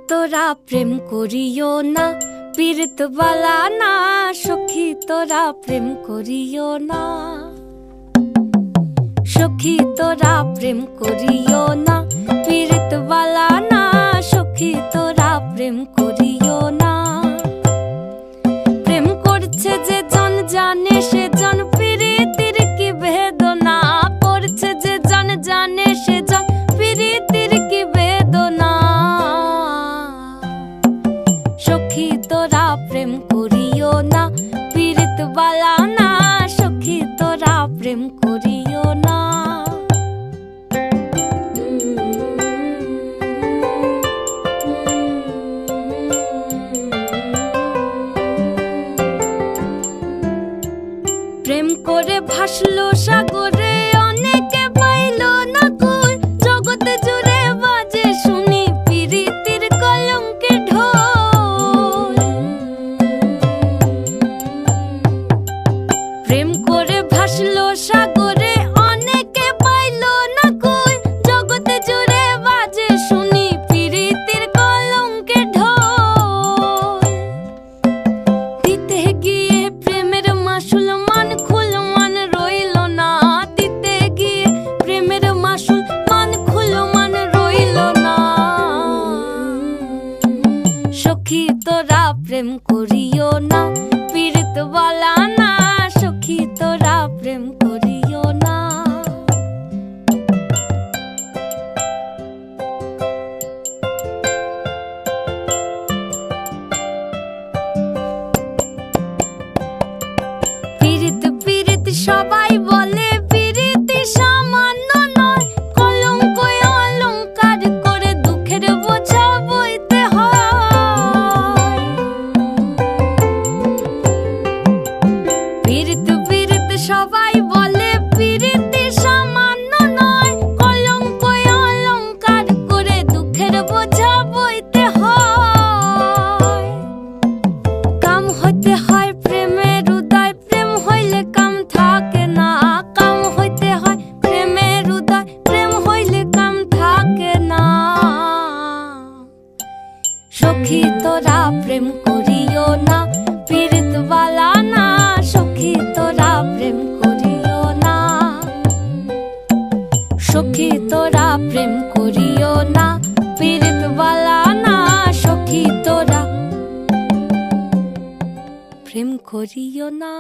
তোরা প্রেম করিও না, পীড়িত বালা না। সখী তোরা প্রেম করিও না, সখী তোরা প্রেম করিও না, পীড়িত বালা না। সখী তোরা প্রেম করিও না। প্রেম করছে যে জন জানে সে জন, পীড়িতির কি বেদনা। করছে যে জন জানে সে জন, পীড়িতির কি বেদনা। সখী তোরা প্রেম করিও না, পীড়িত বালা না। সখী তোরা প্রেম করিও না। প্রেম করে ভাসলো সাগরে, অনেকে পাইল না কই। জগৎ জুড়ে বাজে শুনি পীড়িতির কলঙ্কের ঢোল। প্রেম করে ভাসলো সাগরে, অনেকে পাইল না কই। জগৎ জুড়ে বাজে শুনি পীড়িতির কলঙ্কের ঢোল। দিতে গিয়ে প্রেমের মাসুল মান খুল মান রইল না। দিতে গিয়ে প্রেমের মাসুল মান খুল মান রইল না। সখী তোরা প্রেম করিও না, পীড়িত বালা না। সখী তোরা প্রেম করিও না। পীড়িত পীড়িত সবাই বলে, পীড়িতি সামান্য নয়। কলঙ্ক অলঙ্কার করে দুঃখের বোঝা বইতে হয়। পীড়িত পীড়িত সবাই বলে, পীড়িতি সামান্য নয়। কলঙ্ক অলঙ্কার করে দুঃখের বোঝা বইতে হয়। কাম হইতে হয় প্রেমের উদয়, প্রেম হইলে কাম থাকে না। কাম হইতে হয় প্রেমের উদয়, প্রেম হইলে কাম থাকে না। সখী তোরা প্রেম করিও না, পীড়িত বালা না। সখী তোরা প্রেম করিও না, সখী তোরা প্রেম করিও না, পীড়িত বালা না। সখী তোরা প্রেম করিও না।